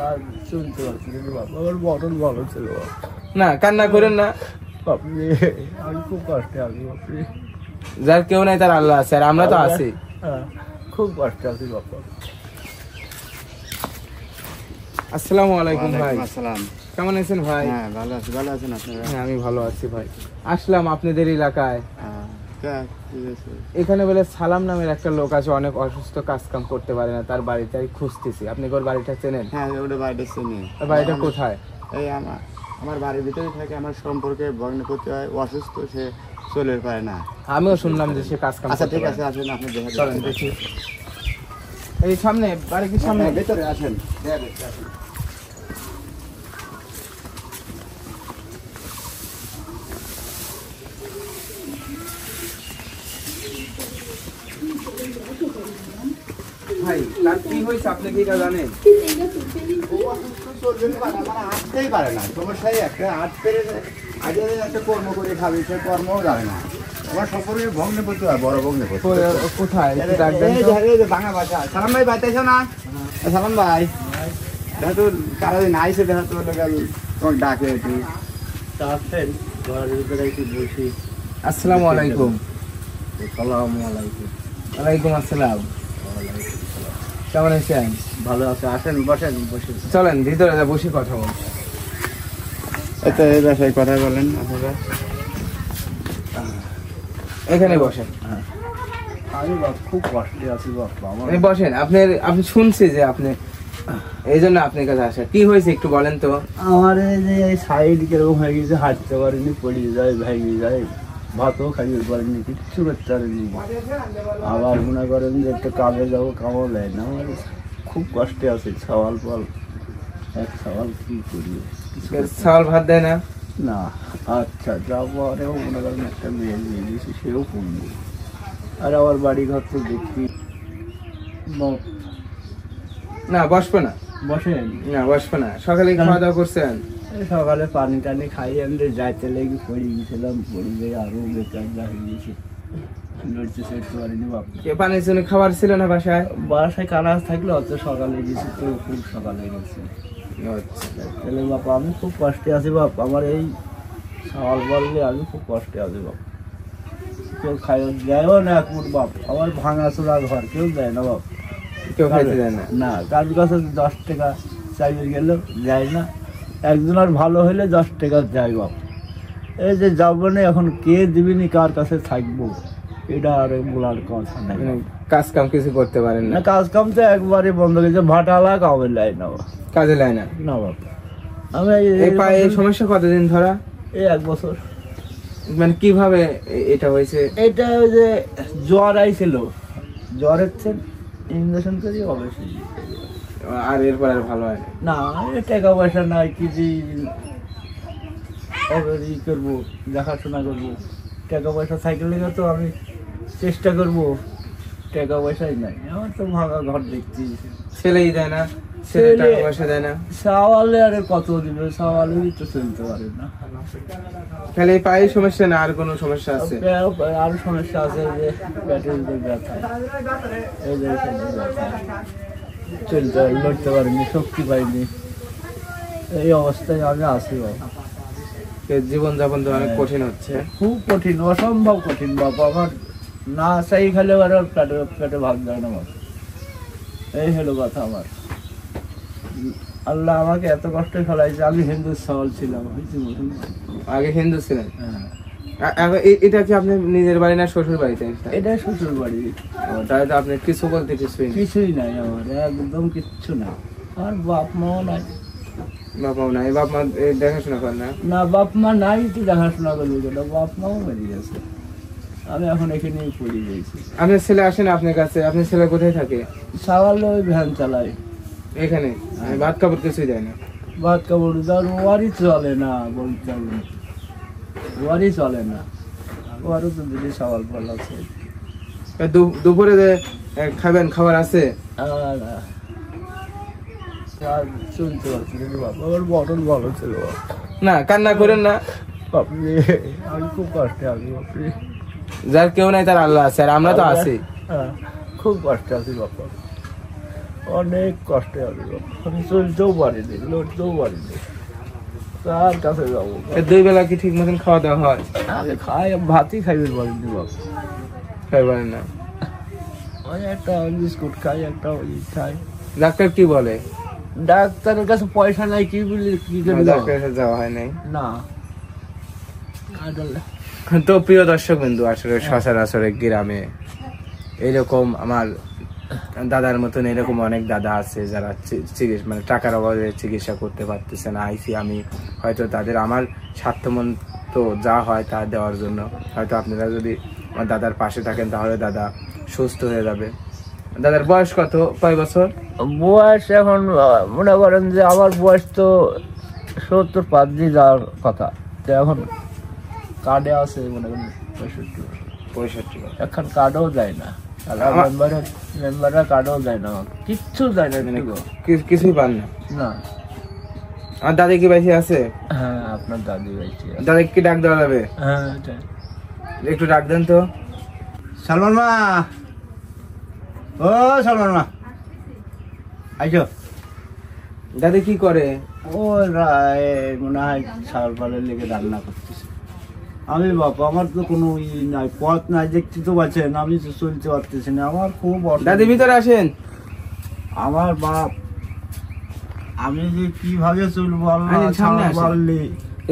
আর চলতে পারছি না বাবা, আমার বটন ভালো ছিল বাবা। না কান্না করেন না বাপরে, আমি খুব কষ্টে আছি বাপরে। যার কেউ নাই তার আল্লাহ আছে, আর আমরা তো আছি। হ্যাঁ, খুব কষ্টে আছি বাবা। আসসালামু আলাইকুম ভাই। আসসালাম। কেমন আছেন ভাই? হ্যাঁ ভালো আছি, ভালো আছেন আপনারা? হ্যাঁ আমি ভালো আছি ভাই। আসলাম আপনাদের এলাকায়। ঠিক আছে। এখানে বলে সালাম নামের একটা লোক আছে, অনেক অসুস্থ, কাজ কাম করতে পারে না, তার বাড়িতে খুঁজতেছি। আপনি ওর বাড়িটা চেনেন? হ্যাঁ ওটা বাড়িটা চিনি। বাড়িটা কোথায়? এই আমার বাড়ির ভিতরে থাকে। আমার সম্পর্কে বর্ণনা করতে হয়, অসুস্থ, সে চলে পারে না। আমিও শুনলাম যে সে কাজ কাম। আচ্ছা ঠিক আছে, আসেন আপনি দেখা চলেন দেখি। এই সামনে বাড়ি কি সামনে? ভেতরে আসেন। ভাই তার কি হয়েছে আপনি কি এটা জানেন? হাঁটতেই পারে না, সমস্যাই একটা। হাত পেরে আগে একটা কর্ম করে খাবি, সে কর্মও জানে না। আমার সম্পর্কে ভগ্নে পড়তে হয়, বড় ভগ্নে পড়তে। কোথায়? ভাঙা বাসা। সালাম ভাই বাইতেছো না? সালাম ভাই, দেখা তো কারোদিন আইসে, দেখা তো তোমাকে ডাকে একটু। আসেন, ঘরের ভিতরে একটু বসি। আসসালামু আলাইকুম। আসসালামু আলাইকুম। ওয়ালাইকুম আসসালাম। কেমন আছেন? ভালো আছে, আসেন বসেন, বসে। চলেন ভিতরে যা বসে কথা বল। এত এই বাসায় কথা বলেন আপনারা। এখানে বসেন। আমি বাপ খুব কষ্টে আছি বাপ আমার। বসেন। আপনি শুনছি যে আপনি এই জন্য আপনার কাছে আসা। কি হয়েছে একটু বলেন তো। আমার এই যে সাইড কিরকম হয়ে গেছে, হাঁটতে পারিনি, পড়ে যায়, ভেঙে যায়, ভাতও খাইতে পারিনি, কিচ্ছু করতে পারিনি। আবার মনে করেন যে একটু কাজে যাবো, কামও দেয় না। আমার খুব কষ্টে আছে। সওয়াল পাল, এক সওয়াল কি করি, চাউল ভাত দেয় না? না। আচ্ছা, যাবারেও মনে করেন একটা মেয়ে নিয়ে গেছি, সেও পড়ল। আর আমার বাড়ি ঘর তো দেখি। না বসবে না। বসেন না বসবে না। সকালে খাওয়া দাওয়া করছেন? সকালে পানি টানি খাই, আমি যাইতে লেগে পড়ে গেছিলাম, পড়ে গিয়ে আরো বেকার হয়ে গেছি, লড়তে সেরতে পারিনি বাপ। পানির জন্য খাবার ছিল না বাসায়? বাসায় কাজ থাকলে অত সকালে গেছি, তো খুব সকালে গেছি। তাহলে বাপ আমি খুব কষ্টে আছি বাপ। আমার এই সওয়াল বললে আমি খুব কষ্টে আছি বাপ। কেউ খাই দেয়ও না এক মুঠ বাপ। আমার ভাঙা চোরা ঘর, কেউ দেয় না বাপ। কেউ খাইতে দেয় না? না, কার কাছে 10 টাকা চাইবে গেলে যায় না। একজন আর ভালো হলে 10 টাকা যায় বাপ। এই যে যাবো না, এখন কে দিবিনি, কার কাছে থাকবো, এটা আর বলার কথা নাই। কাজ কাম কিছু করতে পারেন না? না, কাজ কাম তো একবারে বন্ধ গেছে। ভাটালা কামে লাই না বাপ, কাজে লাই না? না বাপ। আমি এই পায়ে সমস্যা কতদিন ধরা? এই 1 বছর। মানে কিভাবে এটা হয়েছে? এটা ওই যে জ্বর আইছিল, জ্বর হচ্ছে, ইঞ্জেকশন করি অবশ্যই। আর এরপর আর ভালো হয় না, টাকা পয়সা নাই, কি যে করবো, দেখাশোনা করবো। টাকা পয়সা সাইকেল লেগে তো আমি চেষ্টা করবো, টাকা পয়সাই নাই। আমার তো ভাঙা ঘর দেখছি। ছেলেই দেয় না? ছেলে টাকা পয়সা দেয় না? সওয়ালে আর কত দিবে, সওয়ালেই তো চলতে পারে না। খালি এই পায়ে সমস্যা না, আর কোনো সমস্যা আছে? আরো সমস্যা আছে, যে পেটের যে ব্যথা, এই যে ব্যথা, চলতে লড়তে পারিনি, শক্তি পাইনি, এই অবস্থায় আমি আছি বাবা। জীবন যাপন তো অনেক কঠিন হচ্ছে। খুব কঠিন, অসম্ভব কঠিন বাবা। আমার না চাই খেলে আর পেটে ভাত যায় না বাবা। এই হলো কথা আমার। আল্লাহ আমাকে এত কষ্ট ফেলাইছে। আমি হিন্দু সওয়াল ছিলাম, আগে হিন্দু ছিলেন? হ্যাঁ। এটা কি আপনার নিজের বাড়ি না শ্বশুর বাড়িতে? এটা শ্বশুর বাড়ি। তাহলে তো আপনার কিছু বলতে কিছুই নাই আমার, একদম কিচ্ছু না। আমার বাপ মাও নাই। বাপাও নাই? বাপ মা দেখাশোনা করেন না? না, বাপ মা নাই, তো দেখাশোনা করবি কেন? বাপ মাও মেরে গেছে। আমি এখন এখানেই পড়ে গেছি। আপনার ছেলে আসে না আপনার কাছে? আপনার ছেলে কোথায় থাকে? সকালে ওই ভ্যান চালায় এখানে। ভাত কাপড় কিছুই দেয় না? ভাত কাপড় দেওয়ার ওয়ারই চলে না, বলতে হবে, ওয়ারই চলে না। ওয়ারও তো দিদি সওয়াল ফল আছে। দুপুরে খাবেন, খাবার আছে? আর চলতে পারছি না বাবা, আমার বটন ভালো ছিল। না কান্না করেন না। বাপরে, আমি খুব কষ্টে আছি বাপরে। যার কেউ নাই তার আল্লাহ আছে, আর আমরা তো আছি। হ্যাঁ, খুব কষ্টে আছি বাবা। অনেক কষ্টে আমি বাপ। আমি চলতেও পারিনি, লড়তেও পারিনি, তার কাছে যাবো? 2 বেলা কি ঠিক মতন খাওয়া দাওয়া হয়? আগে খাই, ভাতই খাইবে পারিনি বাপ। খাই পারেন না? ওই একটা বিস্কুট খাই, একটা ওই খাই। ডাক্তার কি বলে? ডাক্তারের কাছে পয়সা নাই, কি বলি কি করে যাবো? ডাক্তারের কাছে যাওয়া হয় নাই। না। তো প্রিয় দর্শক বিন্দু, আসলে সচরাচর গ্রামে এরকম আমার দাদার মতন এরকম অনেক দাদা আছে যারা মানে টাকার অভাবে চিকিৎসা করতে পারতেছে না। আইসি আমি হয়তো তাদের আমার সাধ্যমতো যা হয় তা দেওয়ার জন্য। হয়তো আপনারা যদি আমার দাদার পাশে থাকেন তাহলে দাদা সুস্থ হয়ে যাবে। দাদার বয়স কয় বছর? বয়স এখন মনে করেন যে আমার বয়স তো 70 পার দিয়ে যাওয়ার কথা, তো এখন কার্ডে আছে মনে করেন 65। এখন কার্ডও যায় না, মেম্বাররা কার্ডও যায় না, কিচ্ছু যায় না, কিছুই পান না? না। আর দাদি কি বেঁচে আছে? হ্যাঁ, আপনার দাদি বেঁচে আছে। দাদি কি ডাক দেওয়া যাবে? হ্যাঁ, একটু ডাক দেন তো। সালমান মা, ও সালমান মা, আইসো। দাদি কি করে? ও মনে হয় ছাগল পালের লেগে রান্না করতেছে। আমি বাবা, আমার তো কোনো নাই, পথ নাই, দেখতে তো পাচ্ছেন, আমি তো চলতে পারতেছি না, আমার খুব দাদি ভিতরে আসেন। আমার বাপ, আমি যে কিভাবে চলবো পারলে।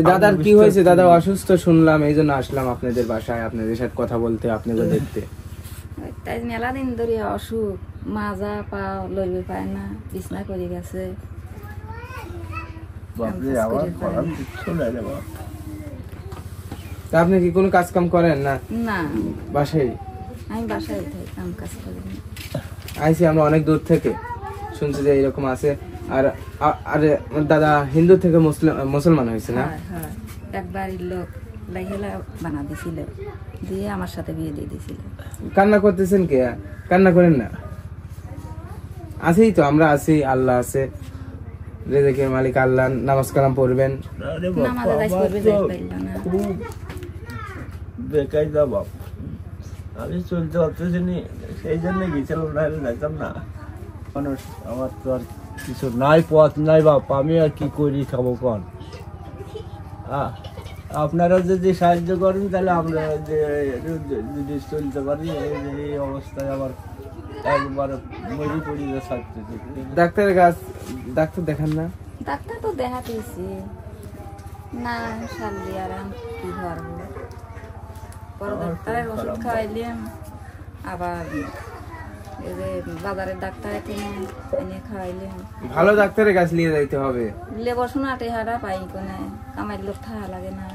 দাদার কি হয়েছে? দাদা অসুস্থ শুনলাম, এই জন্য আসলাম আপনাদের বাসায় আপনাদের সাথে কথা বলতে, আপনাকে দেখতে। তাই মেলা দিন ধরে অসুখ, মাজা পা লইবে পায় না, বিছনা করে গেছে। বাপরে, আমার করার কিচ্ছু নাই রে বাপ। তা আপনি কি কোনো কাজ কাম করেন না? না, বাসায়? আমি বাসায় থাকি, কাম কাজ করি না। আইসি আমরা অনেক দূর থেকে, শুনছি যে এরকম আছে। আর আরে দাদা হিন্দু থেকে মুসলমান হয়েছে না? হ্যাঁ, এক বাড়ির লোক লাইহেলা বানা দিছিল, দিয়ে আমার সাথে বিয়ে দিয়ে দিছিল। কান্না করতেছেন কে? কান্না করেন না, আছেই তো, আমরা আছি, আল্লাহ আছে, রেজেকের মালিক আল্লাহ। নামাজ কালাম পড়বেন। আরে বাপ, নামাজে যাইতে হবে, যাইতে পারল না। খুব বেকার দা বাপ, আমি চলতে পারতেছি না, সেই জন্য গেছিলাম, না হলে যাইতাম না। মানুষ, আমার তো আর কিছু নাই, পথ নাই বাপ, আমি আর কি করি, খাবো কন? আপনারা যদি সাহায্য করেন তাহলে আমরা যদি চলতে পারি। এই অবস্থায় আবার একবার মরি পড়ি থাকতে। ডাক্তারের কাছ, ডাক্তার দেখান না? ডাক্তার তো দেখাতেছি না, সারলি আর কি করবো। বড় ডাক্তারের ওষুধ খাওয়াইলাম, আবার এই যে বাজারের ডাক্তার এনে খাওয়াইলাম। ভালো ডাক্তারের কাছে নিয়ে যাইতে হবে। লেবর শোনা টেহারা পাই কোনে, কামাই লোক থাকা লাগে না,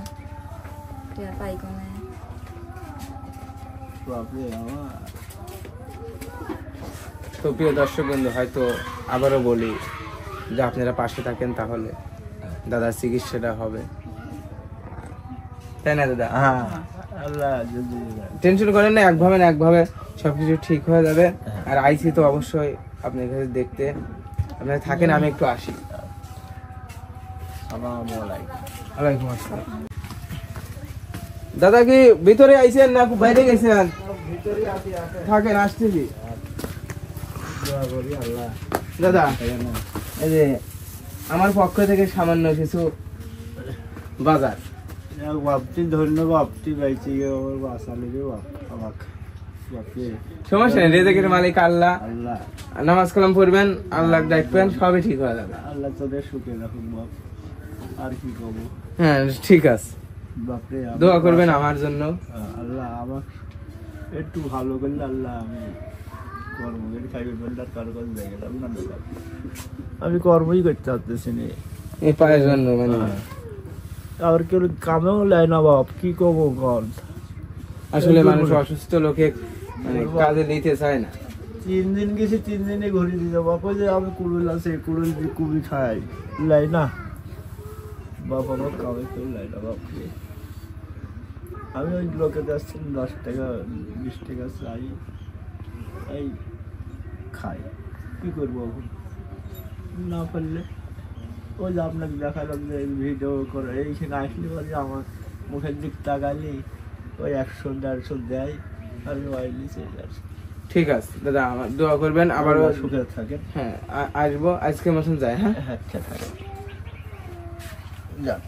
টেহা পাই কোনে। তো প্রিয় দর্শক বন্ধু, হয়তো আবারও বলি যে আপনারা পাশে থাকেন তাহলে দাদার চিকিৎসাটা হবে, তাই না দাদা? হ্যাঁ, আল্লাহ যদি টেনশন করেন না, একভাবে না একভাবে সবকিছু ঠিক হয়ে যাবে। আর আইসি তো অবশ্যই আপনার কাছে দেখতে, আপনারা থাকেন, আমি একটু আসি। ওয়ালাইকুম আসসালাম। দাদা কি ভিতরে আইছেন না বাইরে গেছেন? থাকেন, আসতেছি। দাদা, এই যে আমার পক্ষ থেকে সামান্য কিছু বাজার। বাপটি ধন্যবাদ, বাপটি বাইচে আমার বাঁচালে রে বাপ আমাকে। সমস্যা নেই, রেজেকের মালিক আল্লাহ। আল্লাহ, নামাজ কালাম পড়বেন, আল্লাহ ডাকবেন, সবই ঠিক হয়ে যাবে। আল্লাহ তোদের সুখে রাখুন বাপ, আর কি করবো। হ্যাঁ, ঠিক আছে, বাপরে দোয়া করবেন আমার জন্য। আল্লাহ আমার একটু ভালো করলে আল্লাহ আমি কর্ম করে খাইবে বললে কারো কাছে দেখে গেলাম না দোকান, আমি কর্মই করতে পারতেছি না এই পায়ের জন্য। মানে আর কেউ কামেও লেয় না বাপ, কি করবো কর। আসলে মানুষ অসুস্থ লোকে মানে কাজে নিতে চায় না। 3 দিন গেছি, 3 দিনে ঘুরে দিতে বাপ। ওই যে আমি কুড়ুল আছে, কুড়ুল দিয়ে কুবি খাই, লাই না বাপ, আমার কামে কেউ লাই না বাপ। আমি ওই লোকে যাচ্ছি 10 টাকা 20 টাকা চাই, এই খাই, কি করবো এখন না পারলে। ওই যে আপনাকে দেখালাম যে ভিডিও করে, এইখানে আসলে বলে আমার মুখের দিক তাকালি ওই 100-150 দেয়, আমি ওয়াইলি চলে আসি। ঠিক আছে দাদা, আমার দোয়া করবেন, আবারও সুখে থাকে। হ্যাঁ আসবো, আজকের মতন যাই। হ্যাঁ আচ্ছা থাকে যান।